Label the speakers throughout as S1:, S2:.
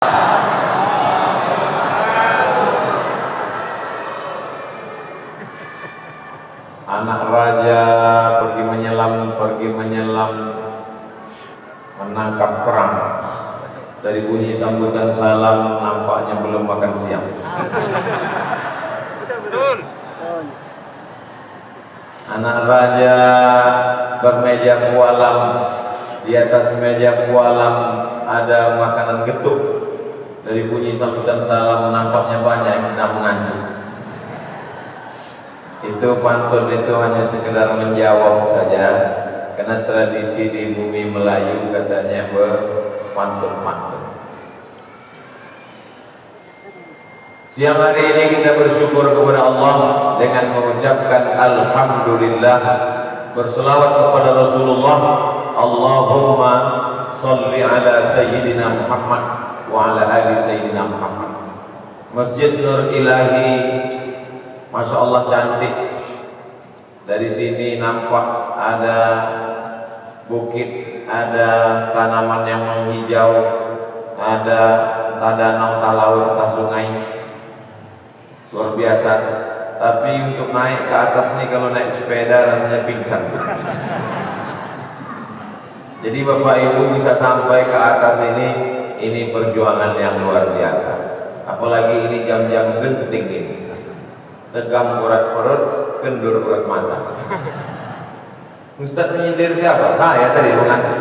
S1: Anak raja pergi menyelam menangkap kerang. Dari bunyi sambutan salam nampaknya belum makan siang.
S2: Betul.
S1: Anak raja bermeja kualam, di atas meja kualam ada makanan getuk. Dari bunyi sambutan salam nampaknya banyak yang sedang mengantuk. Itu pantun itu hanya sekedar menjawab saja, karena tradisi di bumi Melayu katanya berpantun-pantun. Siang hari ini kita bersyukur kepada Allah dengan mengucapkan Alhamdulillah, berselawat kepada Rasulullah. Allahumma salli ala Sayyidina Muhammad wa ala ali Sayyidina Muhammad. Masjid Nur Ilahi, Masya Allah cantik. Dari sini nampak ada bukit, ada tanaman yang menghijau, ada danau, laut, sungai, luar biasa. Tapi untuk naik ke atas nih, kalau naik sepeda rasanya pingsan. Jadi Bapak Ibu bisa sampai ke atas ini perjuangan yang luar biasa. Apalagi ini jam-jam genting ini. Tegang urat perut, kendur urat mata. Ustadz menyindir siapa? Saya tadi mengantuk.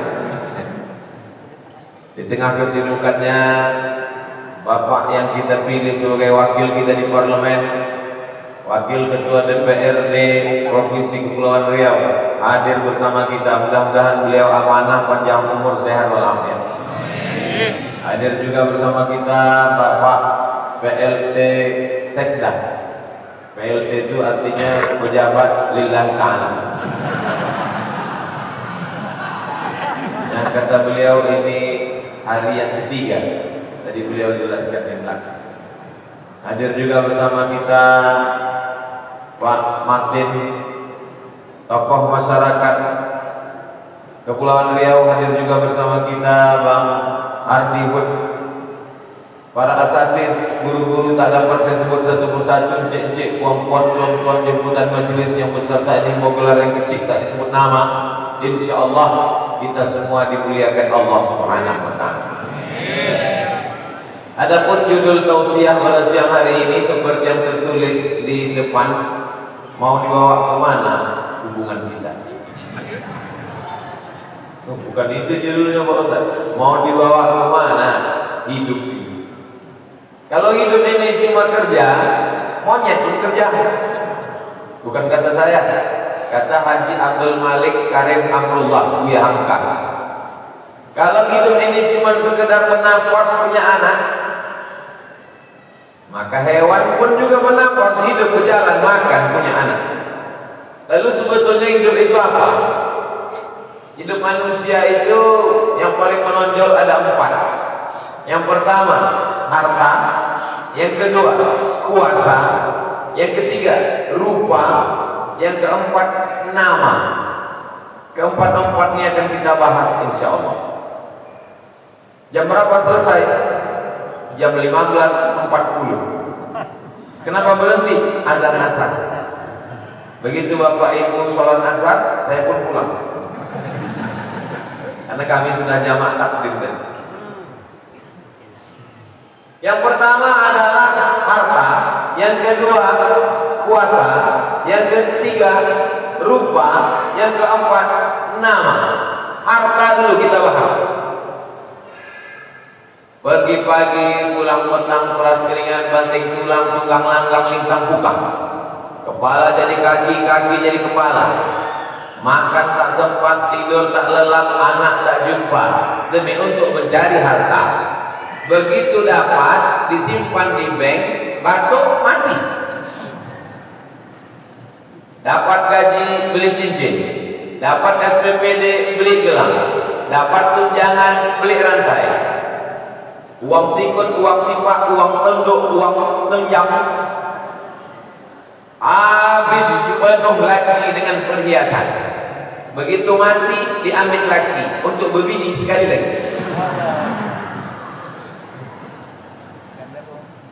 S1: Di tengah kesibukannya Bapak yang kita pilih sebagai wakil kita di parlemen, wakil ketua DPRD Provinsi Kepulauan Riau, hadir bersama kita. Mudah-mudahan beliau amanah, panjang umur, sehat walafiat. Hadir juga bersama kita Bapak PLT Sekda. PLT itu artinya pejabat lillahi ta'ala. Yang kata beliau ini hari yang ketiga. Tadi beliau jelaskan yang belakang. Hadir juga bersama kita Pak Martin, tokoh masyarakat Kepulauan Riau. Hadir juga bersama kita Bang Ardi Wood. Para asatidz, guru-guru tak dapat saya sebut satu persatu, encik-encik, puan-puan, tuan-tuan, jemputan majelis yang beserta ini mau gelar yang kecil tak disebut nama. Insya Allah kita semua dimuliakan Allah Subhanahu wa Ta'ala. Adapun judul tausiah pada siang hari ini seperti yang tertulis di depan, mau dibawa kemana hubungan kita? Bukan itu judulnya Pak Ustaz. Mau dibawa kemana hidup ini? Kalau hidup ini cuma kerja, monyet pun kerja. Bukan kata saya, kata Haji Abdul Malik Karim Amrullah Buya Hamka. Kalau hidup ini cuma sekedar bernafas, punya anak, maka hewan pun juga bernafas, hidup, berjalan, makan, punya anak. Lalu sebetulnya hidup itu apa? Hidup manusia itu yang paling menonjol ada 4. Yang pertama harta, yang kedua kuasa, yang ketiga rupa, yang keempat nama. Keempat-empatnya akan kita bahas insya Allah. Jam berapa selesai? Jam 15.40. Kenapa berhenti? Azan asar. Begitu Bapak Ibu sholat asar, saya pun pulang. Karena kami sudah jamak takdim tadi. Yang pertama adalah harta, yang kedua kuasa, yang ketiga rupa, yang keempat nama. Harta dulu kita bahas. Pergi pagi, pulang petang, peras keringat, banting tulang, tunggang langgang, lintang pukang. Kepala jadi kaki, kaki jadi kepala. Makan tak sempat, tidur tak lelap, anak tak jumpa, demi untuk mencari harta. Begitu dapat, disimpan di bank, batuk mati. Dapat gaji, beli cincin. Dapat SPPD, beli gelang. Dapat tunjangan, beli rantai. Uang sikut, uang sipak, uang tenduk, uang tenjang. Habis penuh lagi dengan perhiasan. Begitu mati, diambil lagi untuk berbini sekali lagi.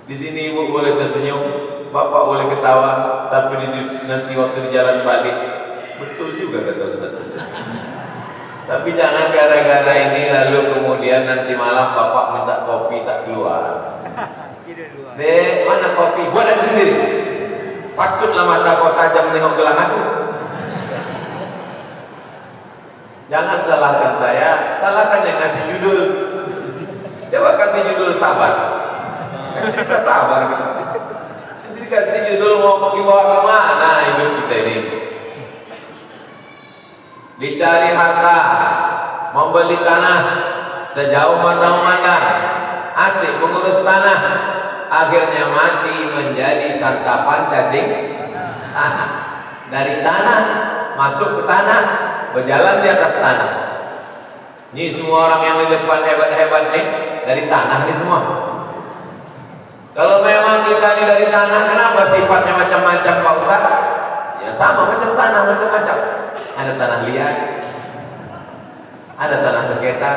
S1: Di sini ibu boleh tersenyum, bapak boleh ketawa, tapi nanti waktu di jalan balik, betul juga kata Ustaz. Tapi jangan gara-gara ini lalu kemudian nanti malam bapak minta kopi tak keluar. Dek, mana kopi? Buat aja sendiri. Patutlah mata kau tajam menengok gelang aku. Jangan salahkan saya, salahkan yang ngasih judul. Coba kasih judul sabar. Kita sabar. Jadi kasih judul mau dibawa kemana hidup kita ini? Dicari harta, membeli tanah sejauh mata memandang, asik mengurus tanah, akhirnya mati menjadi santapan cacing tanah. Dari tanah masuk ke tanah, berjalan di atas tanah. Ini semua orang yang di depan hebat-hebat nih dari tanah nih semua. Kalau memang kita ini dari tanah, kenapa sifatnya macam-macam Pak Ustaz? Ya sama macam tanah, macam-macam. Ada tanah liat, ada tanah sengketa.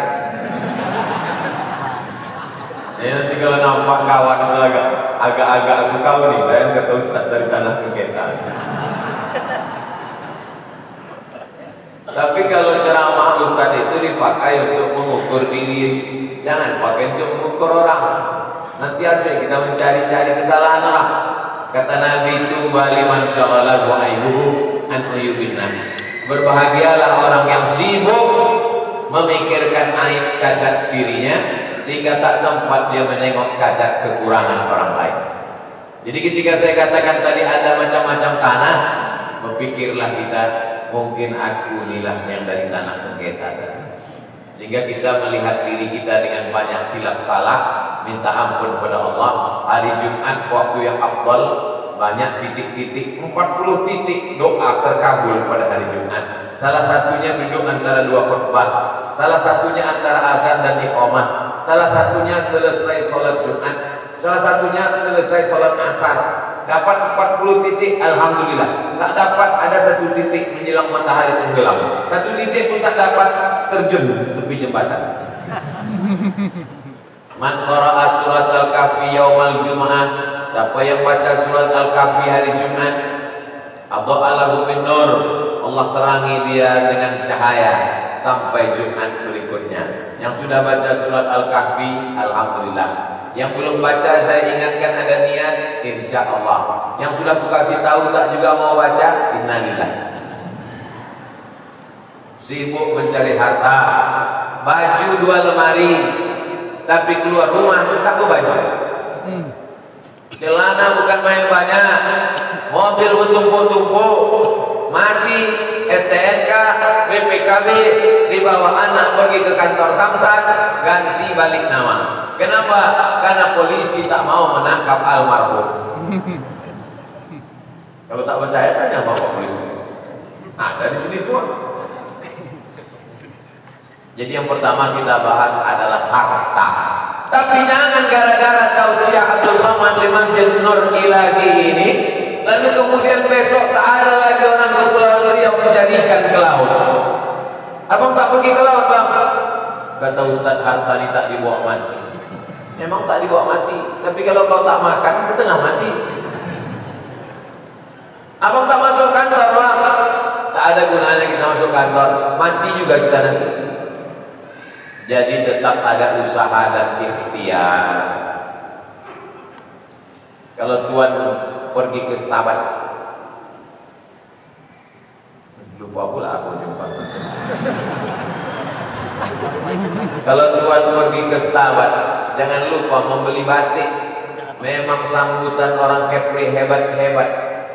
S1: Ya nanti kalau nampak kawan agak-agak aku tahu nih, dan kata Ustaz dari tanah sengketa. Tapi kalau ceramah Ustaz itu dipakai untuk mengukur diri, jangan pakai untuk mengukur orang. Nanti asik kita mencari-cari kesalahan orang. Kata Nabi itu bali man syaghalahu aibuhu an uyubin nas. Berbahagialah orang yang sibuk memikirkan aib cacat dirinya sehingga tak sempat dia menengok cacat kekurangan orang lain. Jadi ketika saya katakan tadi ada macam-macam tanah, berpikirlah kita, mungkin aku inilah yang dari tanah sengketa. Sehingga kita melihat diri kita dengan banyak silap salah, minta ampun kepada Allah. Hari Jumat waktu yang afdal, banyak titik-titik, 40 titik doa terkabul pada hari Jumat. Salah satunya duduk antara dua khutbah, salah satunya antara azan dan iqamah, salah satunya selesai sholat Jumat, salah satunya selesai sholat asar. Dapat 40 titik, alhamdulillah. Tak dapat, ada satu titik menjelang matahari tenggelam. Satu titik pun tak dapat, terjun tepi jembatan. Man qara'a surat Al-Kahfi yaumal Jum'ah, siapa yang baca surat Al-Kahfi hari Jumat, adha'alahu min nur, Allah terangi dia dengan cahaya sampai Jumat berikutnya. Yang sudah baca surat Al-Kahfi, alhamdulillah. Yang belum baca saya ingatkan ada niat, insya Allah. Yang sudah aku kasih tahu tak juga mau baca, innalillah. Sibuk mencari harta, baju 2 lemari, tapi keluar rumah tak ke baju. Celana bukan main banyak, mobil bertumpuk-tumpuk, mati STNK, BPKB, dibawa anak pergi ke kantor Samsat, ganti balik nama. Kenapa? Karena polisi tak mau menangkap almarhum. Kalau tak percaya tanya bapak polisi. Ada di sini semua. Jadi yang pertama kita bahas adalah harta. Tapi jangan gara-gara tausiah Abdul Somad di Masjid Nur Ilahi ini, lalu kemudian besok tak ada lagi orang ke Pulau Riau mencarikan ke laut. Abang tak pergi ke laut bang? Kata Ustaz, harta ini tak dibawa mati. Memang tak dibawa mati, tapi kalau kau tak makan setengah mati. Abang tak masuk kantor bang? Tak ada gunanya kita masuk kantor, mati juga kita nanti. Jadi tetap ada usaha dan ikhtiar. Kalau Tuan pergi ke Stabat, lupa pula aku jumpa. Kalau Tuan pergi ke Stabat, jangan lupa membeli batik. Memang sambutan orang Kepri hebat-hebat.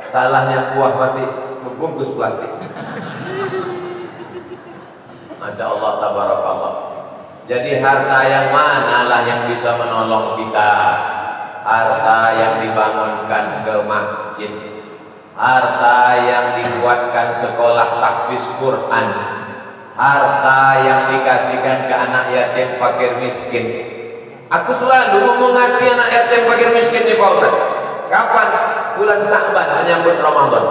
S1: Salahnya kuah masih membungkus plastik. Masya Allah, tabarakallah. Jadi harta yang manalah yang bisa menolong kita? Harta yang dibangunkan ke masjid, harta yang dibuatkan sekolah tahfiz Quran, harta yang dikasihkan ke anak yatim fakir miskin. Aku selalu mau ngasih anak yatim fakir miskin di Pak Ustaz. Kapan? Bulan Sya'ban menyambut Ramadan.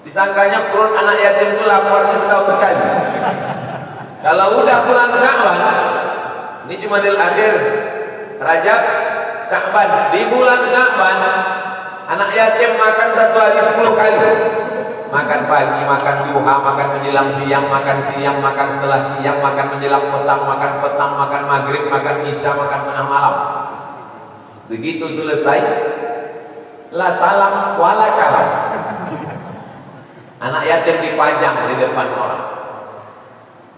S1: Disangkanya perut anak yatim itu laparnya setahun sekali. Kalau udah bulan Sya'ban, ini Jumadil Akhir, Rajab, Sya'ban, di bulan Sya'ban anak yatim makan satu hari 10 kali. Makan pagi, makan duha, makan menjelang siang, makan siang, makan setelah siang, makan menjelang petang, makan maghrib, makan isya, makan tengah malam. Begitu selesai, la salam wala kalam. Anak yatim dipajang di depan orang.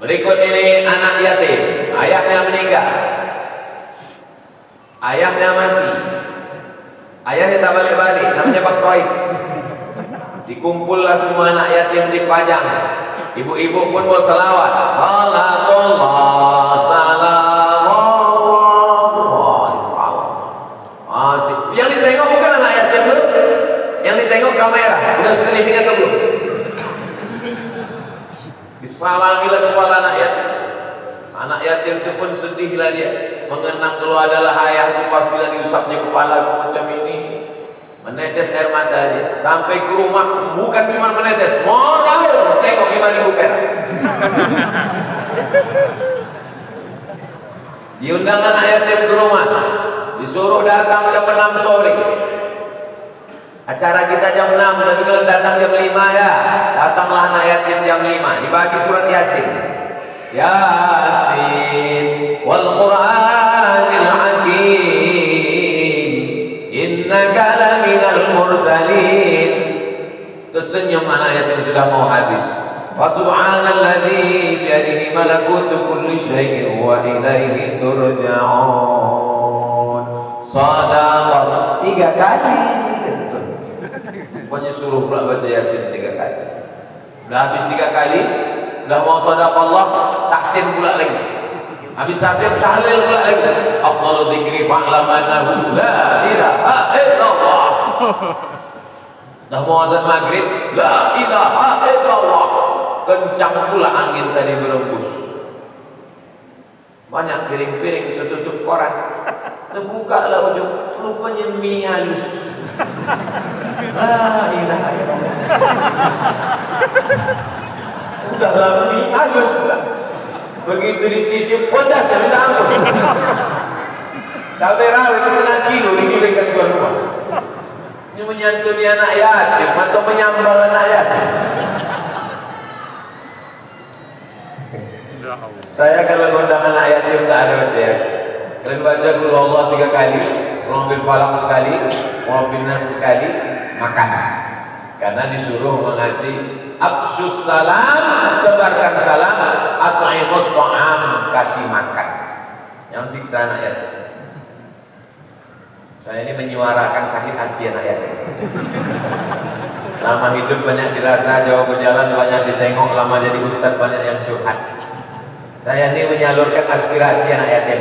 S1: Berikut ini anak yatim, ayahnya meninggal, ayahnya mati, ayahnya tak balik-balik, namanya Bang Toib. Dikumpullah semua anak yatim dipajang. Ibu-ibu pun berselawat. Salatullah, salamullah, salam. Yang ditengok bukan anak yatim belum? Yang ditengok kamera. Udah streaming atau belum? Disalamilah kepala anak yatim. Anak yatim itu pun sedihlah dia. Mengenang kalau adalah ayah itu pastilah diusapnya kepala macam ini. Menetes air mata dia sampai ke rumah, bukan cuma menetes, modal tengok 5.000 perak. Diundang anak yatim ke rumah, disuruh datang jam 6 sore. Acara kita jam 6, tapi kalau datang jam 5 ya, datanglah anak yatim jam 5, dibagi surat Yasin. Yasin wal Qur'anil Hakim innaka laminal mursalin. Tersenyum anak yatim sudah mau habis. Wa subhanalladzi biyadihi malakutu kulli syai'in wa ilaihi turja'un. Shadaqah 3 kali. Pokoknya suruh pula baca Yasin 3 kali. Udah habis 3 kali, udah mau shadaqallah, takdim pula lagi. Habis takdim tahlil pula lagi. Afdalu dzikri fa'lam annahu la ilaha illallah. Dah mau azan maghrib, la ilaha illallah. Kencang pula angin tadi berembus. Banyak piring-piring tertutup koran. Terbuka lah ujung, rupanya mie halus. La ilaha illallah. Udahlah mie halus pula. Begitu dicicip, pedas ya minta ampun. Cabai rawit 1,5 kilo digiling tuan rumah. Ini menyantuni anak yatim atau menyambal anak yatim. Saya kalau ngundang anak yatim tak ada baca Yasin. Kalian baca Qul Allah 3 kali, Qul Bil Falaq sekali, Qul Bin Nas sekali, makan. Karena disuruh mengasih Absus salam, tebarkan salam, at'imut ta'am, kasih makan. Yang siksa anak yatim. Saya ini menyuarakan sakit hati anak yatim. Lama hidup banyak dirasa, jauh berjalan banyak ditengok, lama jadi ustaz banyak yang curhat. Saya ini menyalurkan aspirasi anak yatim.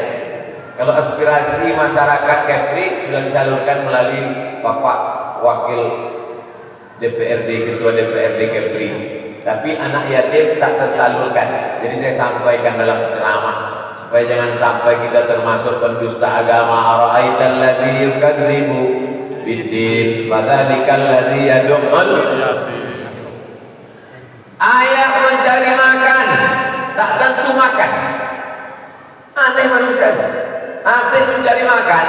S1: Kalau aspirasi masyarakat Kepri sudah disalurkan melalui Bapak Wakil DPRD, Ketua DPRD Kepri. Tapi anak yatim tak tersalurkan. Jadi saya sampaikan dalam ceramah supaya jangan sampai kita termasuk pendusta agama. Ara'aital ladzi yukadzibu biddin fadzalikal ladzi yad'ul yatim. Ayah mencari makan, tak tentu makan. Aneh manusia. Asik mencari makan,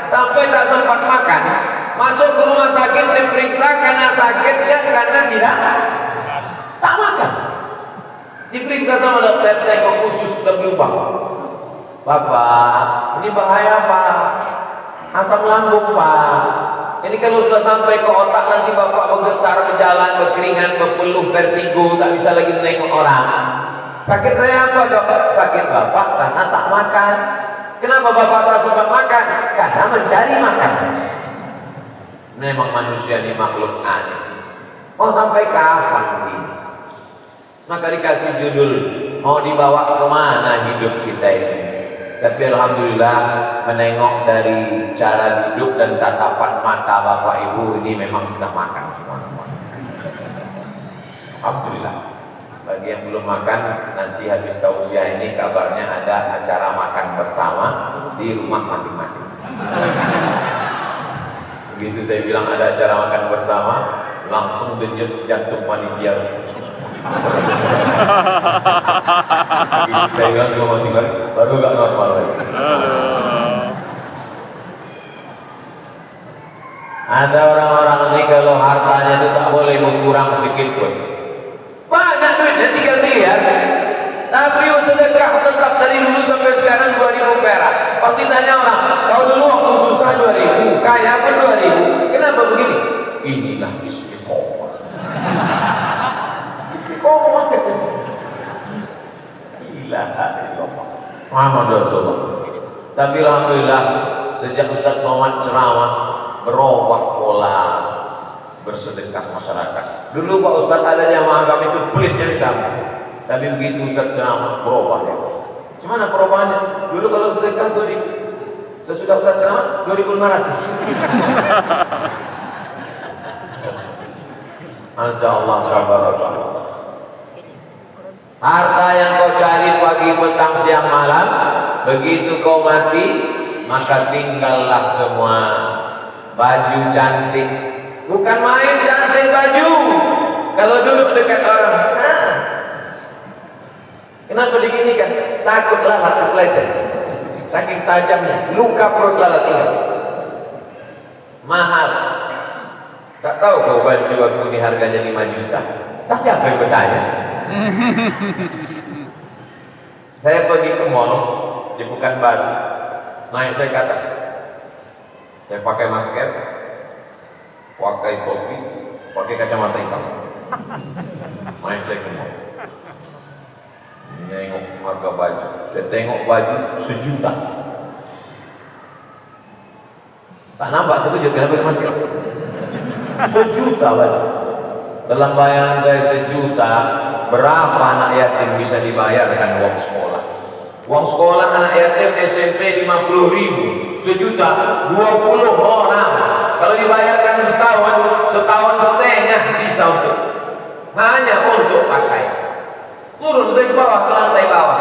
S1: sampai tak sempat makan. Masuk ke rumah sakit diperiksa karena sakitnya karena tidak tak makan. Diperiksa sama dokter, saya kok khusus terlupa. Bapak, ini bahaya Pak. Asam lambung Pak. Ini kalau sudah sampai ke otak nanti Bapak bergetar, berjalan, berkeringat, berpeluh, vertigo, tak bisa lagi menengok orang. Sakit saya apa dok? Sakit Bapak karena tak makan. Kenapa Bapak tak sempat makan? Karena mencari makan. Memang manusia ini makhluk aneh. Mau sampai kapan ini? Maka dikasih judul, mau dibawa kemana hidup kita ini? Tapi alhamdulillah menengok dari cara hidup dan tatapan mata Bapak Ibu ini memang sudah makan semua. Alhamdulillah. Bagi yang belum makan, nanti habis tausiah ini kabarnya ada acara makan bersama di rumah masing-masing. Begitu saya bilang ada acara makan bersama, langsung denyut jantung panitia. Saya bilang cuma masing-masing, baru gak normal lagi. Ada orang-orang ini kalau hartanya itu tak boleh berkurang sedikit pun. Banyak duitnya 3 miliar. Tapi sedekah tetap dari dulu sampai sekarang 2.000 perak. Pasti tanya orang, kau dulu waktu susah 2.000, kaya pun 2.000. Kenapa begini? Inilah istiqomah. Istiqomah. Muhammad Rasulullah. Tapi alhamdulillah sejak Ustaz Somad ceramah berubah pola bersedekah masyarakat. Dulu Pak Ustaz ada jamaah kami itu pelit jadi kami. Tapi begitu Ustaz ceramah berubah ya. Gimana perubahannya? Dulu kalau sedekah 2.000, sesudah Ustaz ceramah 2.500. Masya Allah, kabar. Harta yang kau cari pagi, petang, siang, malam, begitu kau mati, maka tinggallah semua. Baju cantik, bukan main cantik baju. Kalau dulu dekat orang, kenapa diginikan? Takut lalat terpeleset, saking tajamnya, luka perut lalat tinggal. Mahal. Tak tahu kau baju aku ini harganya 5 juta. Tak siapa yang bertanya. Saya pergi ke mall di Pekanbaru, naik saya ke atas, saya pakai masker, pakai topi, pakai kacamata hitam, naik saya ke mall, nengok harga baju, saya tengok baju 1 juta, tak nampak terkejut kenapa pakai masker, 1 juta baju. Dalam bayangan saya 1 juta, berapa anak yatim bisa dibayarkan uang sekolah? Uang sekolah anak yatim SMP 50.000, 1 juta 20 orang. Kalau dibayarkan setahun setengah bisa hanya untuk pakai. Turun saya ke bawah, ke lantai bawah,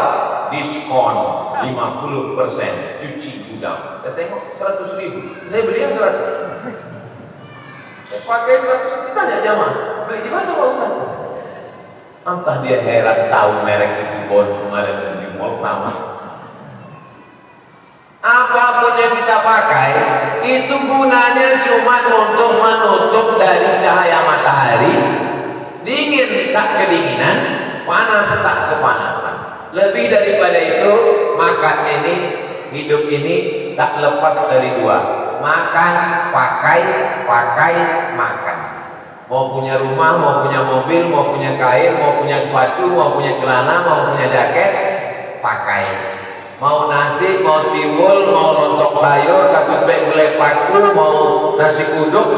S1: diskon 50%, cuci gudang. Saya tengok 100.000, saya beli yang 100. Saya pakai 100, ditanya jamaah, beli di mana Pak Ustaz? Entah dia heran tahu merek itu kemarin di mall sama. Apapun yang kita pakai itu gunanya cuma untuk menutup dari cahaya matahari, dingin tak kedinginan, panas tak kepanasan. Lebih daripada itu, makan ini, hidup ini tak lepas dari 2. Makan, pakai, makan. Mau punya rumah, mau punya mobil, mau punya kain, mau punya sepatu, mau punya celana, mau punya jaket, pakai. Mau nasi, mau tiwul, mau rontok sayur, kapit gulai paku, mau nasi uduk,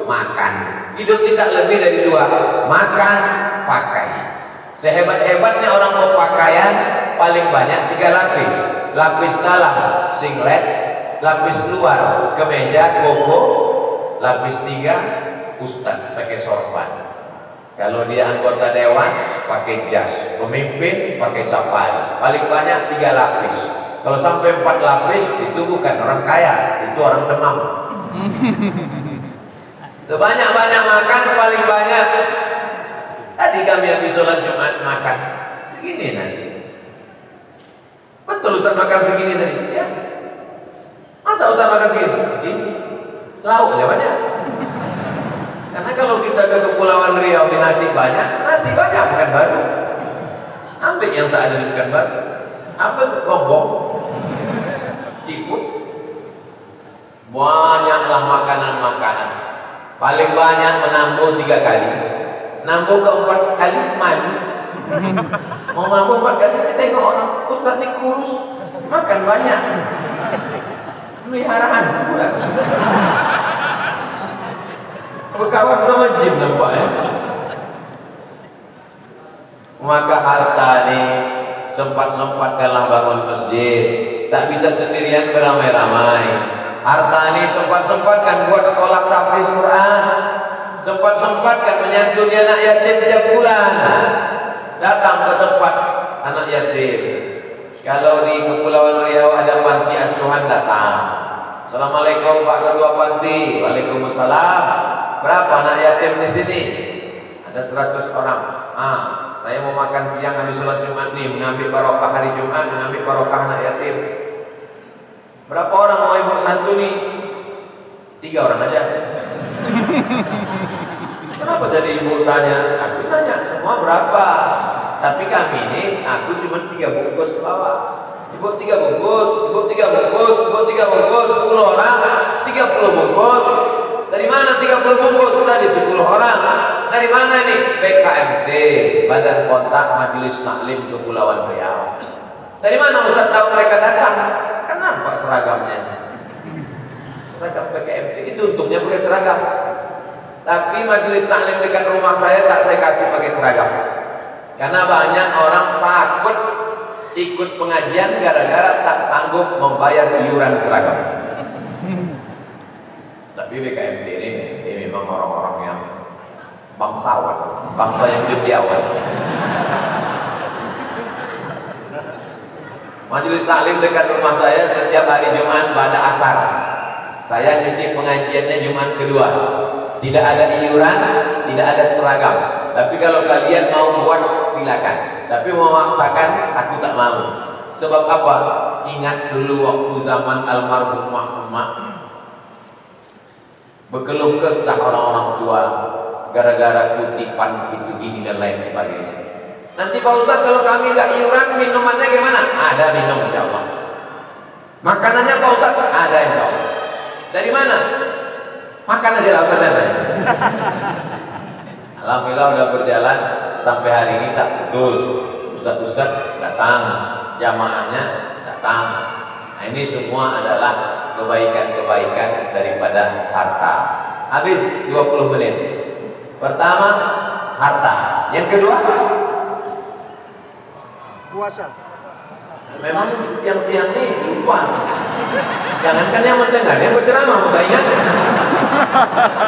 S1: makan. Hidup tidak lebih dari 2, makan, pakai. Sehebat-hebatnya orang berpakaian, paling banyak 3 lapis. Lapis dalam, singlet, lapis luar, kemeja, koko, lapis 3, ustaz pakai sorban. Kalau dia anggota dewan pakai jas, pemimpin pakai safari. Paling banyak 3 lapis. Kalau sampai 4 lapis itu bukan orang kaya, itu orang demam. Sebanyak-banyak makan paling banyak. Tadi kami habis sholat Jumat makan segini nasi. Betul Ustaz makan segini tadi? Ya. Masa Ustaz makan segini? Lauknya banyak. Karena kalau kita ke Kepulauan Riau di nasi banyak bukan baru. Ambil yang tak ada di Pekanbaru. Apa itu? Gombong, ciput. Banyaklah makanan-makanan. Paling banyak menambah 3 kali. Nambah ke-4 kali maju. Mau nambah 4 kali, tengok orang Ustaz ini kurus, makan banyak. Peliharaan bulan. Berkawan sama jin nampaknya. Maka harta ini sempat-sempatkanlah bangun masjid. Tak bisa sendirian beramai-ramai. Harta ini sempat-sempatkan buat sekolah tahfiz Quran. Sempat-sempatkan menyantuni anak yatim tiap bulan. Datang ke tempat anak yatim. Kalau di Kepulauan Riau ada panti asuhan, datang. Assalamualaikum Pak Ketua Panti. Waalaikumsalam. Berapa anak yatim di sini? Ada 100 orang. Saya mau makan siang habis sholat Jumat nih, mengambil barokah hari Jumat, mengambil barokah anak yatim. Berapa orang mau ibu santuni? 3 orang aja. Kenapa jadi ibu tanya? Aku tanya semua berapa? Tapi kami ini, aku cuma 3 bungkus bawa. Ibu 3 bungkus, ibu 3 bungkus, ibu 3 bungkus, 10 orang, 30 bungkus. Dari mana 30 bungkus? Tadi 10 orang. Dari mana ini? BKMT, Badan Kontak Majelis Taklim Kepulauan Riau. Dari mana Ustaz tahu mereka datang? Kan nampak seragamnya. Seragam BKMT itu untungnya pakai seragam. Tapi Majelis Taklim dekat rumah saya tak saya kasih pakai seragam. Karena banyak orang takut ikut pengajian gara-gara tak sanggup membayar iuran seragam. Tapi BKMT ini memang orang-orang yang bangsawan, bangsa yang cendekiawan. Majelis Taklim dekat rumah saya setiap hari Jumat pada asar. Saya ngisi pengajiannya Jumat kedua. Tidak ada iuran, tidak ada seragam. Tapi kalau kalian mau buat silakan. Tapi memaksakan aku tak mau. Sebab apa? Ingat dulu waktu zaman almarhumah emak berkeluh kesah orang-orang tua gara-gara kutipan itu gini dan lain sebagainya. Nanti Pak Ustaz kalau kami nggak iuran minumannya gimana? Ada minum insya Allah. Makanannya Pak Ustaz ada insya Allah. Dari mana? Makan aja lah Ustaz. Alhamdulillah udah berjalan sampai hari ini tak putus. Ustaz-ustaz datang, jamaahnya datang. Nah, ini semua adalah kebaikan-kebaikan daripada harta. Habis 20 menit. Pertama harta. Yang kedua
S2: puasa.
S1: Memang siang-siang ini lupa. Jangankan yang mendengar, yang berceramah muka ingat.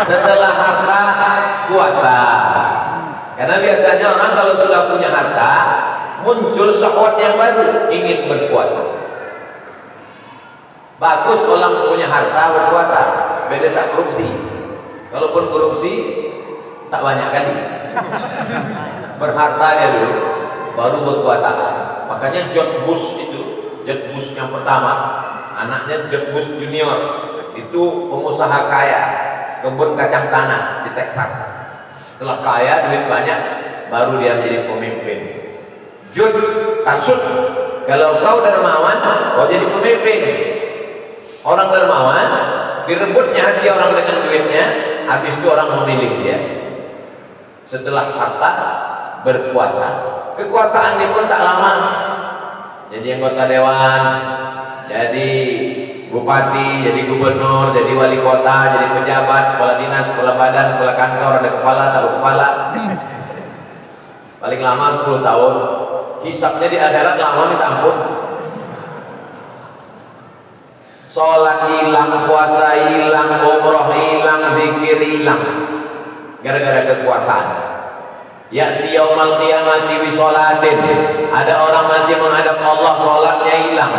S1: Setelah harta puasa. Karena biasanya orang kalau sudah punya harta muncul syahwat yang baru, ingin berpuasa. Bagus orang punya harta berpuasa, beda tak korupsi. Kalaupun korupsi tak banyak kali. Berharta dia dulu, baru berpuasa. Makanya George Bush itu, George Bush yang pertama, anaknya George Bush Junior, itu pengusaha kaya, kebun kacang tanah di Texas. Setelah kaya, duit banyak, baru dia menjadi pemimpin. Jude Tasut, kalau kau dermawan, kau jadi pemimpin. Orang dermawan, direbutnya hati orang dengan duitnya, habis itu orang memilih dia. Setelah harta, berkuasa. Kekuasaan dia pun tak lama. Jadi anggota dewan, jadi bupati, jadi gubernur, jadi wali kota, jadi pejabat, kepala dinas, kepala badan, kepala kantor, ada kepala, taruh kepala. Paling lama 10 tahun. Hisabnya di akhirat lama minta ampun. Sholat hilang, puasa hilang, umroh hilang, zikir hilang, gara-gara kekuasaan. Ya'ti yaumal qiyamati bi sholatin. Ada orang nanti menghadap Allah, sholatnya hilang.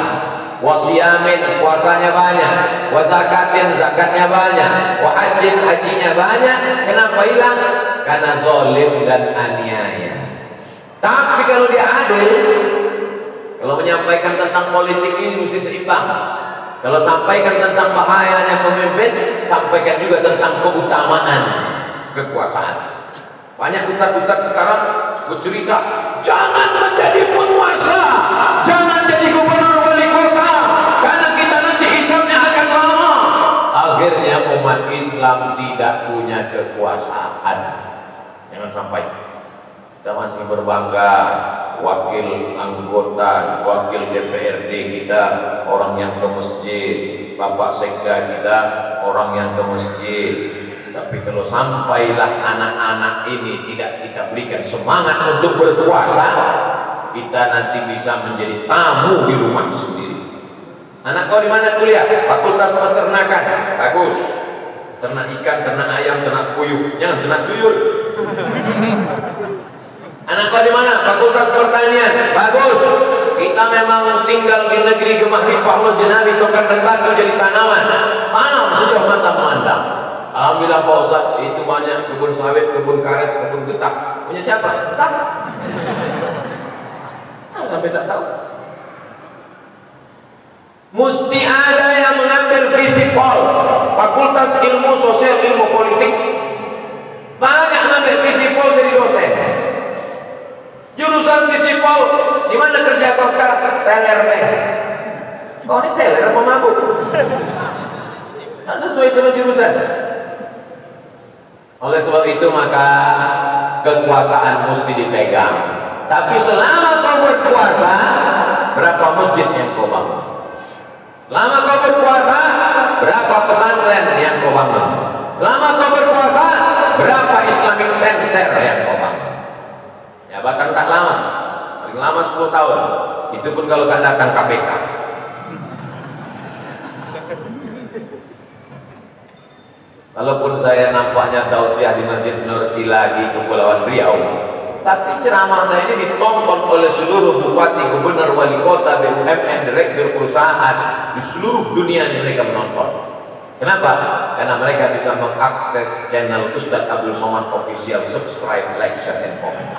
S1: Wasiyamin, puasanya banyak. Wazakatin, zakatnya banyak. Wahajin, hajinya banyak. Kenapa hilang? Karena zolim dan aniaya. Tapi kalau dia adil, kalau menyampaikan tentang politik ini mesti seimbang. Kalau sampaikan tentang bahayanya pemimpin, sampaikan juga tentang keutamaan kekuasaan. Banyak ustaz-ustaz sekarang bercerita, jangan menjadi penguasa, jangan jadi gubernur wali kota, karena kita nanti hisabnya akan lama. Akhirnya umat Islam tidak punya kekuasaan. Jangan sampai kita masih berbangga wakil anggota, wakil DPRD kita orang yang ke masjid, Bapak Sekda kita orang yang ke masjid. Tapi kalau sampailah anak-anak ini tidak kita berikan semangat untuk berpuasa, kita nanti bisa menjadi tamu di rumah sendiri. Anak kau di mana kuliah? Fakultas Peternakan. Bagus. Ternak ikan, ternak ayam, ternak puyuh. Jangan ternak tuyul. Anak kau di mana? Fakultas Pertanian. Bagus. Kita memang tinggal di negeri gemah ripah Allah jenabi tongkat dan batu jadi tanaman. Tanam sejauh mata memandang. Alhamdulillah Pak Ustaz, itu banyak kebun sawit, kebun karet, kebun getah. Punya siapa? Tak. Sampai tak tahu. Mesti ada yang mengambil visi pol, fakultas Fakultas Ilmu Sosial Ilmu Politik, banyak ngambil Visipol jadi dosen. Jurusan Visipol, di mana kerja kau sekarang? Teler men. Kau ini teler apa mabuk? Nggak sesuai sama jurusan. Oleh sebab itu maka kekuasaan mesti dipegang. Tapi selama kau berkuasa, berapa masjid yang kau bangun? Selama kau berkuasa, berapa pesantren yang kau bangun? Selama kau berkuasa, berapa Islamic Center yang kau bangun? Jabatan tak lama, paling lama 10 tahun. Itu pun kalau tak datang KPK. Walaupun saya nampaknya tausiah di Masjid Nur Ilahi Kepulauan Riau, tapi ceramah saya ini ditonton oleh seluruh bupati, gubernur, wali kota, BUMN, direktur perusahaan di seluruh dunia ini mereka menonton. Kenapa? Karena mereka bisa mengakses channel Ustadz Abdul Somad Official, subscribe, like, share, and comment.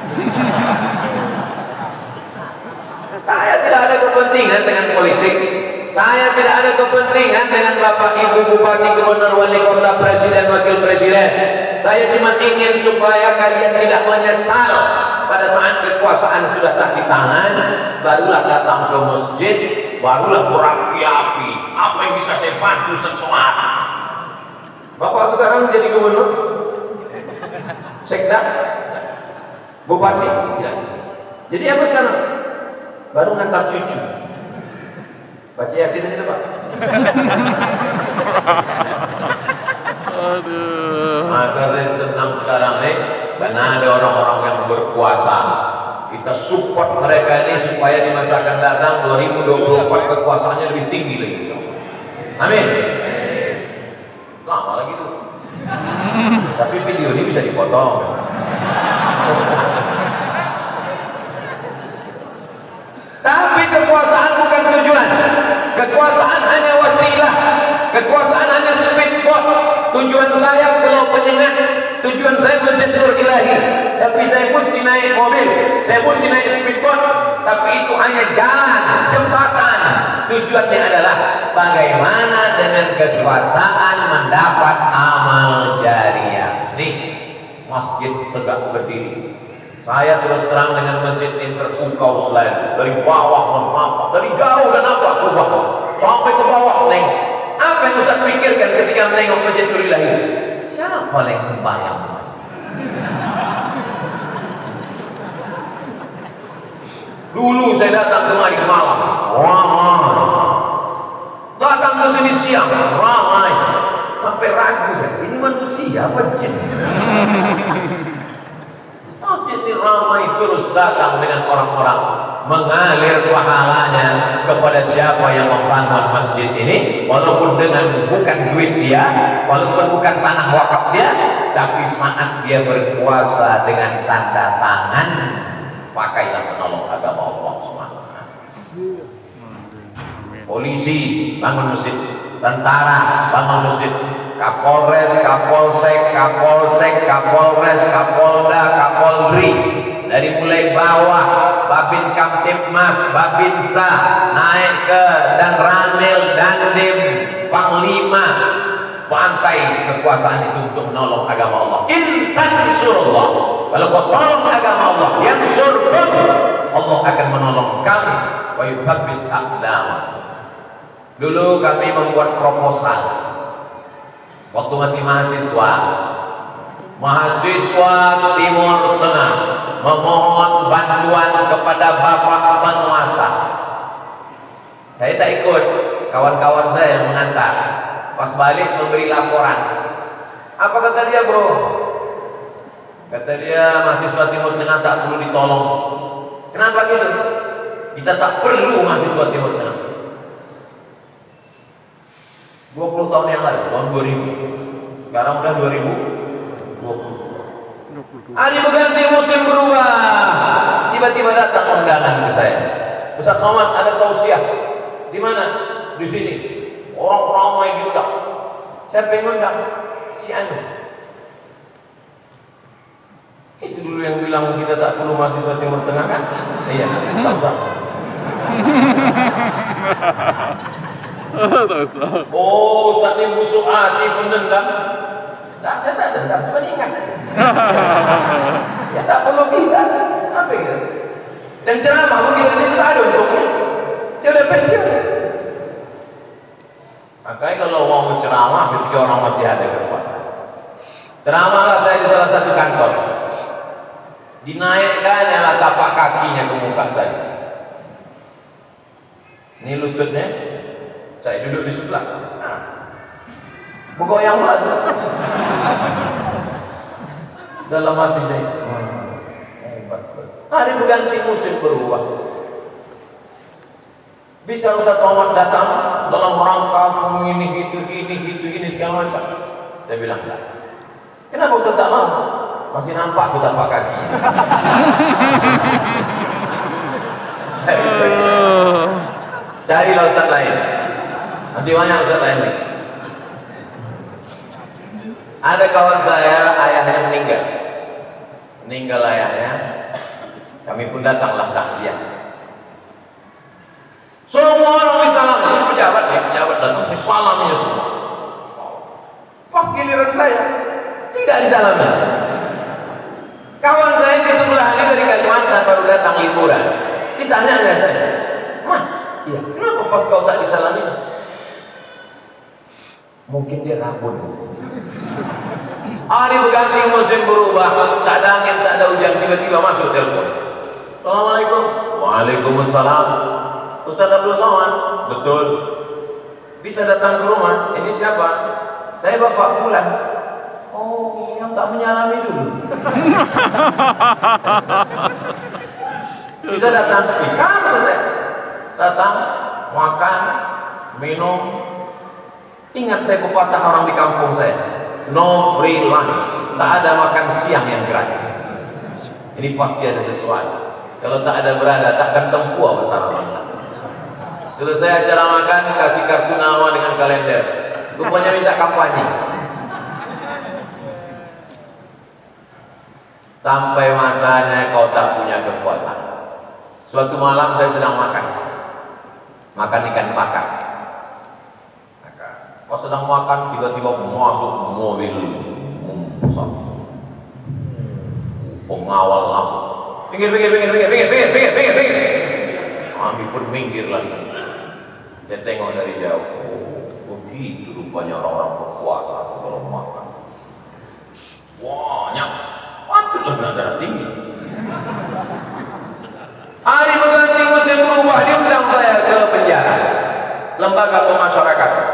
S1: Saya tidak ada kepentingan dengan politik. Saya tidak ada kepentingan dengan Bapak Ibu Bupati, Gubernur, Wali Kota, Presiden, Wakil Presiden. Saya cuma ingin supaya kalian tidak menyesal pada saat kekuasaan sudah tak di tangan, barulah datang ke masjid, barulah berapi-api. Apa yang bisa saya bantu sesuatu? Bapak sekarang jadi gubernur, sekda, bupati, ya. Jadi apa sekarang? Baru ngantar cucu. Baca Yasin aja Pak.
S2: Aduh.
S1: Maka saya senang sekarang nih, karena ada orang-orang yang berkuasa. Kita support mereka ini supaya di masa akan datang 2024 kekuasaannya lebih tinggi lagi. Amin. Lama lagi tuh. Tapi video ini bisa dipotong. Tapi kekuasaan bukan tujuan. Kekuasaan hanya wasilah. Kekuasaan hanya speedboat. Tujuan saya pulau penyengat. Tujuan saya Masjid Nur Ilahi. Tapi saya mesti naik mobil, saya mesti naik speedboat. Tapi itu hanya jalan, jembatan. Tujuannya adalah bagaimana dengan kekuasaan mendapat amal jariah. Nih, masjid tegak berdiri. Saya terus terang dengan masjid ini terpukau selain dari bawah menapa, dari jauh dan apa ke bawah sampai ke bawah nengok. Apa yang Ustaz pikirkan ketika menengok Masjid Nur Ilahi? Siapa yang sembahyang? Dulu saya datang kemari malam, ramai. Datang ke sini siang, ramai. Sampai ragu saya, ini manusia apa jin? Masjid ini ramai terus datang dengan orang-orang, mengalir pahalanya kepada siapa yang membangun masjid ini, walaupun dengan bukan duit dia, walaupun bukan tanah wakaf dia, tapi saat dia berkuasa dengan tanda tangan, pakailah menolong agama Allah SWT. Polisi bangun masjid, tentara bangun masjid, Kapolres, Kapolsek, Kapolsek, Kapolres, Kapolda, Kapolri, dari mulai bawah, Babin Kamtipmas, Babinsa, naik ke dan Ranil, Dandim, Panglima, pantai kekuasaan itu untuk menolong agama Allah. Intan surullah, kalau kau tolong agama Allah, yang surkum, Allah akan menolong kamu. Wa yuthabbit aqdam. Dulu kami membuat proposal. Waktu masih mahasiswa Timur Tengah memohon bantuan kepada Bapak penguasa. Saya tak ikut, kawan-kawan saya yang mengantar. Pas balik memberi laporan. Apa kata dia, bro? Kata dia, mahasiswa Timur Tengah tak perlu ditolong. Kenapa gitu? Kita tak perlu mahasiswa Timur Tengah. 20 tahun yang lalu, tahun 2000. Sekarang udah 2020. Hari berganti musim berubah. Tiba-tiba datang undangan ke saya. Ustaz Somad ada tausiah. Di mana? Di sini. Orang ramai diundang. Siapa yang undang? Si Anu. Itu dulu yang bilang kita tak perlu mahasiswa Timur Tengah kan? Iya, tak usah. Oh, Ustaz ini busuk hati, pendendam. Nah, saya tak dendam, cuma ingat. Ya tak perlu kita. Apa itu? Dan ceramah pun kita situ tak ada untungnya. Dia udah pensiun. Makanya kalau mau ceramah, ketika orang masih ada kekuasaan. Ceramahlah saya di salah satu kantor. Dinaikkannya tapak kakinya ke muka saya. Ini lututnya, saya duduk di sebelah. Bukan yang mana? Dalam hati saya, hebat. Hari berganti musim berubah. Bisa Ustaz Somad datang dalam rangka ini segala macam. Saya bilang enggak. Kenapa Ustaz tak mau? Masih nampak tuh tapak kaki. Carilah Ustaz lain. Masih banyak Ustaz lain nih. Ada kawan saya, ayahnya meninggal. Meninggal ayahnya. Kami pun datanglah takziah. Semua orang salam, ini pejabat datang, salamnya semua. Pas giliran saya, tidak disalami. Kawan saya di sebelah ini dari Kalimantan baru datang liburan. Ditanya nggak saya, "Mas, iya, kenapa pas kau tak disalami?" Mungkin dia rabun. Hari berganti musim berubah, tak ada angin, tak ada hujan, tiba-tiba masuk telepon. Assalamualaikum. Waalaikumsalam. Ustaz Abdul Somad. Betul. Bisa datang ke rumah. Ini siapa? Saya Bapak Fulan. Oh, yang tak menyalami dulu. Bisa datang. Bisa kata saya. Datang, makan, minum. Ingat saya pepatah orang di kampung saya. No free lunch. Tak ada makan siang yang gratis. Ini pasti ada sesuatu. Kalau tak ada berada, takkan tempuh besar Allah. Selesai acara makan, kasih kartu nama dengan kalender. Rupanya minta kampanye. Sampai masanya kau tak punya kekuasaan. Suatu malam saya sedang makan ikan bakar. Kau sedang makan, tiba-tiba masuk mobil besar. Pengawal langsung. Pinggir. Kami pun minggir lagi. Saya tengok dari jauh. Oh, begitu rupanya orang-orang berkuasa kalau makan. Banyak. Patutlah darah tinggi. Hari berganti musim berubah, diundang saya ke penjara, lembaga pemasyarakatan.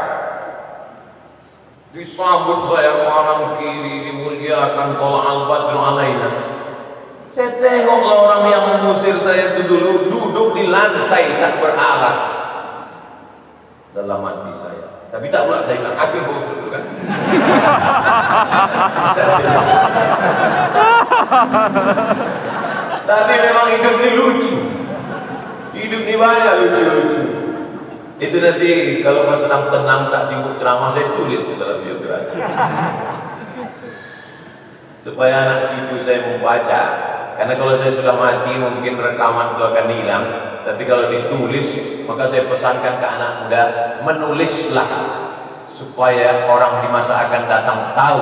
S1: Disambut saya kanan kiri, dimuliakan tolak al-badru alaina. Saya tengoklah orang yang mengusir saya itu dulu duduk di lantai tak beralas. Dalam hati saya. Tapi tak pula saya bilang, aku bau dulu kan. Tapi memang hidup ini lucu. Hidup ini banyak lucu-lucu. Itu nanti kalau pas sedang tenang tak sibuk ceramah saya tulis di dalam biografi. Supaya anak cucu saya membaca. Karena kalau saya sudah mati mungkin rekaman itu akan hilang. Tapi kalau ditulis maka saya pesankan ke anak muda, menulislah supaya orang di masa akan datang tahu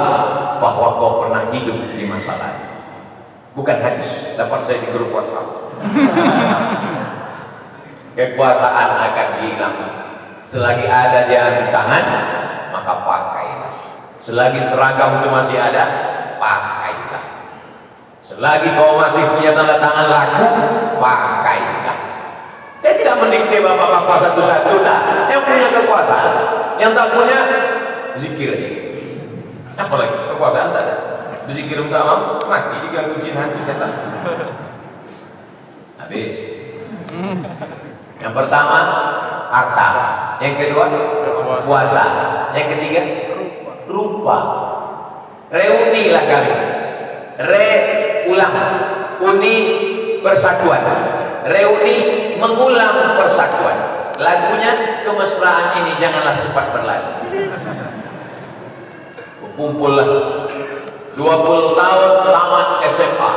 S1: bahwa kau pernah hidup di masa lalu. Bukan hadis, dapat saya di grup WhatsApp. Kekuasaan akan hilang. Selagi ada di atas tangan, maka pakailah. Selagi seragam itu masih ada, pakailah. Selagi kau masih punya tanda tangan laku, pakailah. Saya tidak mendikte bapak-bapak satu-satu, nah. Yang punya kekuasaan, yang tak punya zikir aja. Apa lagi? Kekuasaan tak ada. Berzikir tak mau, mati diganggu jin hantu setan. Habis. Yang pertama harta, yang kedua puasa, yang ketiga rupa. Reunilah kali. Ulang, uni persatuan. Reuni mengulang persatuan. Lagunya kemesraan ini janganlah cepat berlalu. Kumpullah 20 tahun tamat SMA.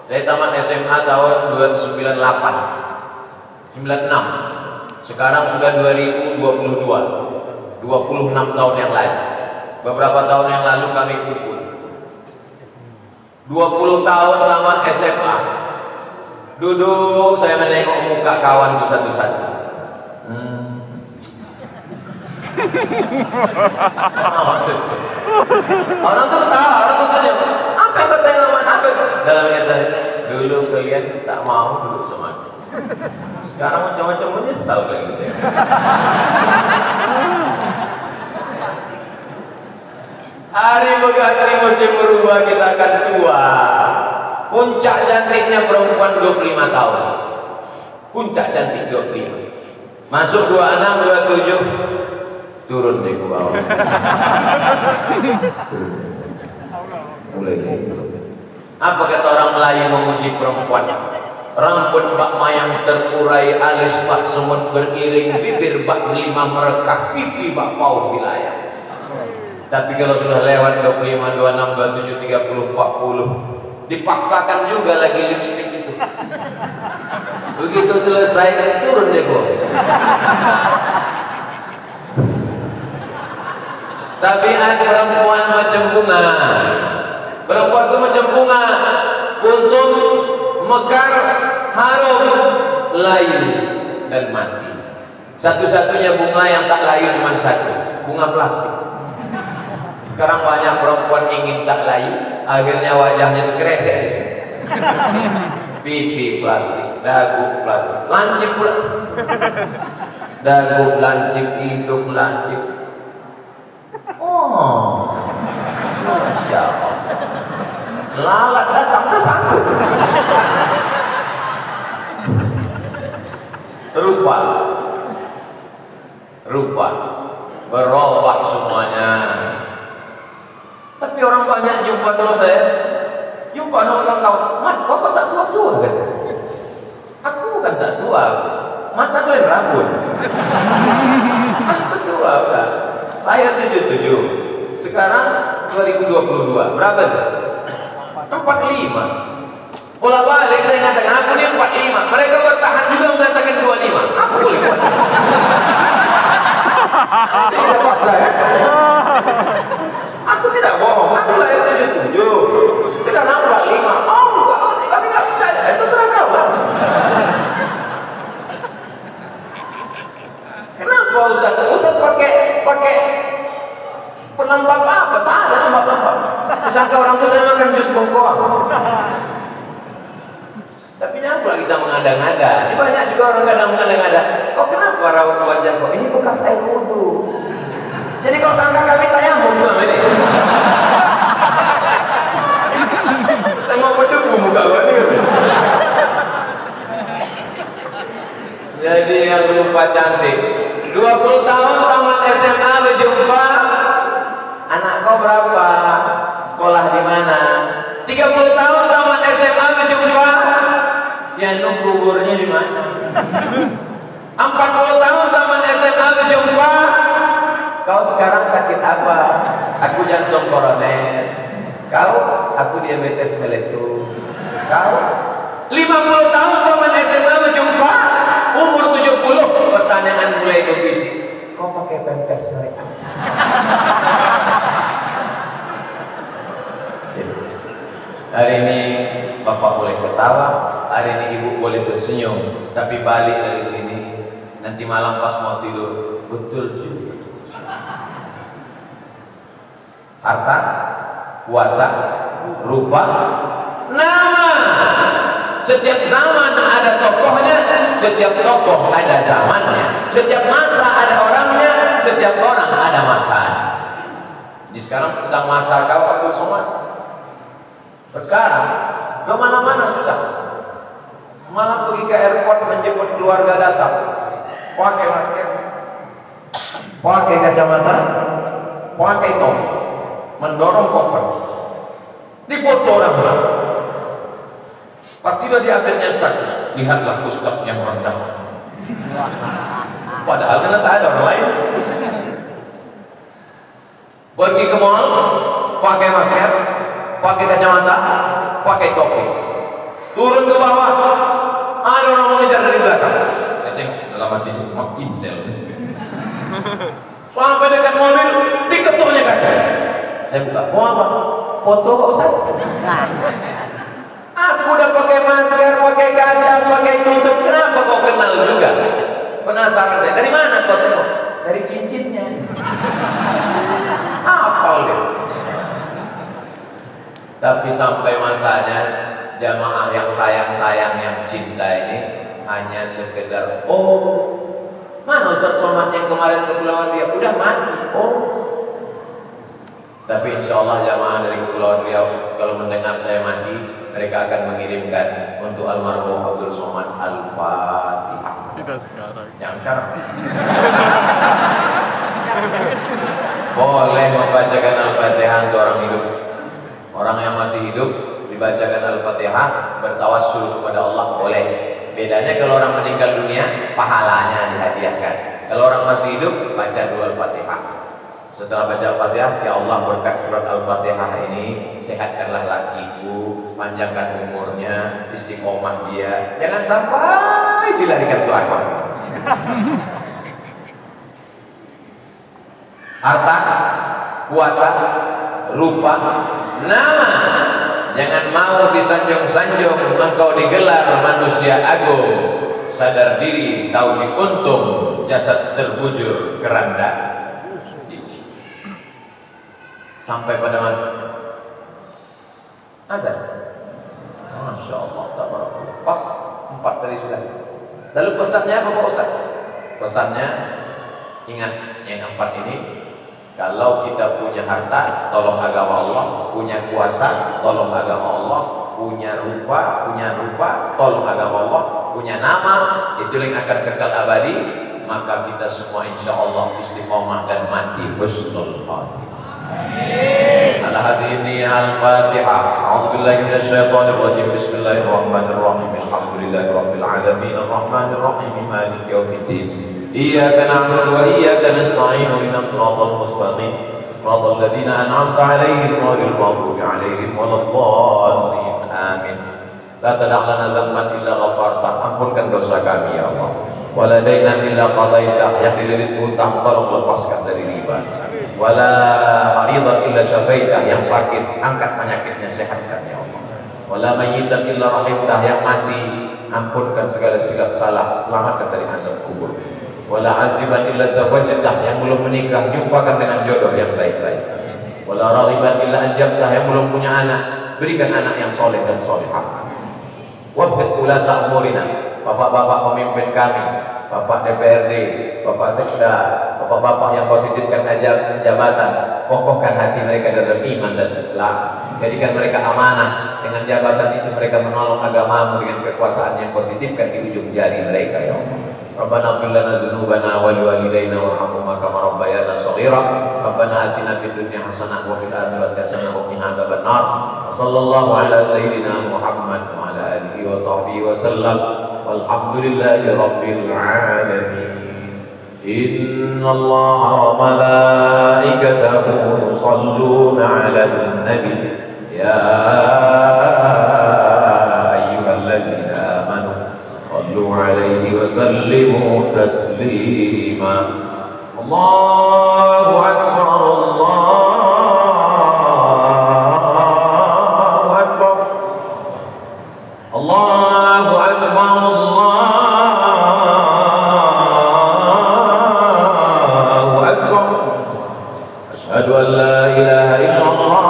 S1: Saya tamat SMA tahun 1998 96. Sekarang sudah 2022, 26 tahun yang lalu. Beberapa tahun yang lalu kami kumpul 20 tahun tamat SMA. Duduk saya menengok muka kawan itu satu-satu. Orang tuh ketawa, orang tuh senyum. Apa yang kata yang apa? Dalam kata, dulu kalian tak mau duduk sama aku. Sekarang macam-macam menyesal kayak gitu ya. Hari berganti musim berubah, kita akan tua. Puncak cantiknya perempuan 25 tahun. Puncak cantik 25. Masuk 26, 27, turun deh ke bawah. Mulai deh. Apa kata orang Melayu memuji perempuan? Rambut bak mayang terurai, alis bak semut beriring, bibir bak delima merekah, pipi bak paut wilayah. Tapi kalau sudah lewat 25, 26, 27, 30, 40, dipaksakan juga lagi lipstick itu. Begitu selesai, turun deh kok. Tabiat perempuan macam bunga. Perempuan itu macam bunga, kuntum, mekar, harum, layu, dan mati. Satu-satunya bunga yang tak layu cuma satu, bunga plastik. Sekarang banyak perempuan ingin tak layu, akhirnya wajahnya kresek. Pipi plastik, dagu plastik, lancip pula. Dagu lancip, hidung lancip. Oh, Masya Allah. Lalat datang ke sangkut. Rupa berubah semuanya. Tapi orang banyak jumpa sama saya, jumpa orang kawan, Mat, kok tak tua-tua kan? Aku bukan tak tua, Mat aku yang rambut. Aku tua kan? Saya 77, sekarang 2022, berapa tuh? 45. Bola balik saya mengatakan aku ni 45, mereka bertahan juga mengatakan 25. Apa boleh buat? Tidak paksa ya? Aku tidak bohong, aku lahir 77, sekarang 45. Oh enggak, kami tidak percaya, itu serah kawan. Kenapa Ustaz pakai penambah apa? Tak ada nambah-nambah. Disangka orang itu saya makan jus bengkoang. Tapi kenapa kita mengada-ngada? Ini banyak juga orang kadang mengada-ngada. Kok kenapa raut wajah kok? Ini bekas air wudu. Jadi kalau sangka kami tayamum selama ini. Saya mau berdebu muka gue ini. Jadi yang lupa cantik. 20 tahun tamat SMA berjumpa. Anak kau berapa? Sekolah di mana? 30 tahun tamat SMA berjumpa. Si anu kuburnya di mana? 40 tahun tamat SMA berjumpa. Kau sekarang sakit apa? Aku jantung koroner. Kau? Aku diabetes meletus. Kau? 50 tahun tamat SMA berjumpa. Umur 70, pertanyaan mulai berbisik. Kau pakai pempes mereka? Hari ini Bapak boleh ketawa, hari ini Ibu boleh tersenyum, tapi balik dari sini nanti malam pas mau tidur betul juga. Harta, kuasa, rupa, nama. Setiap zaman ada tokohnya, setiap tokoh ada zamannya, setiap masa ada orangnya, setiap orang ada masanya. Jadi sekarang sedang masa kau Abdul Somad. Sekarang kemana-mana susah. Malam pergi ke airport menjemput keluarga datang, pakai masker, pakai kacamata, pakai topi, mendorong koper, dipoto orang-orang. Pasti sudah diupdate-nya status. Lihatlah Ustaz yang rendah. Padahal kan tak ada orang lain. Pergi ke mall, pakai masker, pakai kacamata, pakai topi. Turun ke bawah, ada orang mengejar dari belakang. Saya tengok dalam mati mak intel. Sampai dekat mobil, diketuknya kaca. Saya buka, mau apa? Foto Pak Ustaz? Aku udah pakai masker, pakai kaca, pakai tutup. Kenapa kau kenal juga? Penasaran saya. Dari mana kau tengok? Dari cincinnya. Apal deh. Tapi sampai masanya jamaah yang sayang-sayang yang cinta ini hanya sekedar mana Ustaz Somad yang kemarin Kepulauan Riau udah mati. Tapi insya Allah jamaah dari Kepulauan Riau kalau mendengar saya mati, mereka akan mengirimkan untuk almarhum Abdul Somad Al-Fatihah.
S2: Tidak sekarang.
S1: Yang sekarang boleh membacakan Al-Fatihah untuk orang hidup. Orang yang masih hidup dibacakan Al-Fatihah, bertawassul kepada Allah boleh. Bedanya kalau orang meninggal dunia, pahalanya dihadiahkan. Kalau orang masih hidup, baca dulu Al-Fatihah. Setelah baca Al-Fatihah, ya Allah berkat surat Al-Fatihah ini, sehatkanlah lakiku, panjangkan umurnya, istiqomah dia. Jangan sampai dilarikan pelakon. Harta, kuasa, rupa, nama. Jangan mau disanjung-sanjung engkau digelar manusia agung. Sadar diri, tahu diuntung, jasad terbujur keranda. Sampai pada masa azan. Masya Allah, tabarakallah. Pas 4 tadi sudah. Lalu pesannya apa Pak Ustaz? Pesannya ingat yang 4 ini. Kalau kita punya harta, tolong agama Allah. Punya kuasa, tolong agama Allah. Punya rupa, tolong agama Allah. Punya nama, itu yang akan kekal abadi. Maka kita semua insya Allah istiqomah dan mati husnul khatimah. Ala hadhihi al-Fatihah. A'udzubillahi minasyaitonir rajim. Bismillahirrahmanirrahim. Alhamdulillahi rabbil alamin. Arrahmanir rahim. Maliki yaumiddin. Iyyaka na'budu wa iyyaka nasta'in. Ihdinas siratal mustaqim. Siratal ladzina an'amta 'alaihim ghairil maghdubi 'alaihim waladdallin. Amin. La tada' lana dzamban illa ghafarta. Ampunkan dosa kami ya Allah. Wa la daynan illa qadaita. Yang dililit hutang tolong lepaskan dari riba. Wala maridan illa syafaitah, yang sakit angkat penyakitnya, sehatkan ya Allah. Wala mayyitan illa rahimtah, yang mati ampunkan segala silap salah, selamatkan dari azab kubur. Wala aziban illa zawajtah, yang belum menikah jumpakan dengan jodoh yang baik-baik. Wala raghiban illa anjabtah, yang belum punya anak berikan anak yang soleh dan solehah. Waffiq ulata umurina, bapak-bapak pemimpin kami, bapak DPRD, bapak Sekda, bapak-bapak yang kau titipkan ajar jabatan, kokohkan hati mereka dalam iman dan Islam. Jadikan mereka amanah. Dengan jabatan itu mereka menolong agamamu dengan kekuasaan yang kau titipkan di ujung jari mereka ya Allah. Rabbana ighfir lana dzunubana wa liwalidayna warhamhuma kama rabbayana shaghira. Rabbana atina fid dunya hasanah wa fil akhirati hasanah wa qina adzabannar. Sallallahu ala sayyidina Muhammad wa ala alihi wa sahbihi wa sallam. Walhamdulillahi rabbil alamin. Inna Allah wa malaikatahu yusalluna 'alan nabi ya ayyuhalladzina amanu sallu 'alaihi wa sallimu taslima. Allahu akbar, Allahu akbar, Allahu akbar, Asyhadu an la ilaha illallah.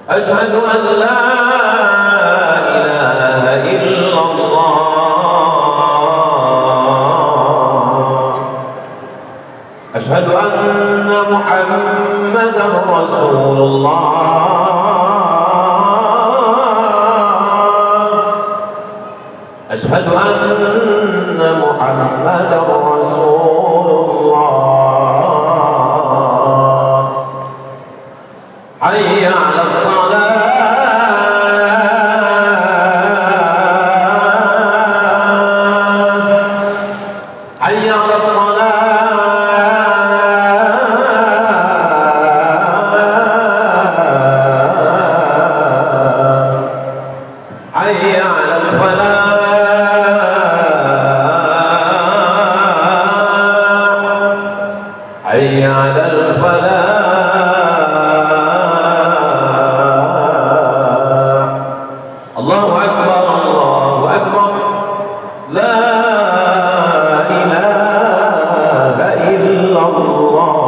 S1: Asyhadu an la ilaha illallah. Asyhadu anna Muhammadan Rasulullah. Asyhadu anna Muhammadan Rasulullah. Hayya 'alas salat. Hayya 'alas salat. Hayya 'alal falah. حي على الفلاح الله أكبر الله أكبر لا إله إلا الله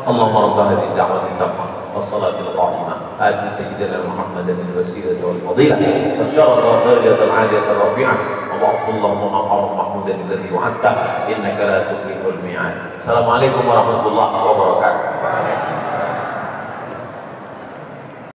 S1: اللهم رب هذه الدعوة التامة والصلاة القائمة آت سيدنا محمد الوسيلة والفضيلة والشرف والدرجة العالية الرفيعة واغفر اللهم مقام محمود الذي وعدته إنك لا تخلف الميعاد. السلام عليكم ورحمة الله وبركاته.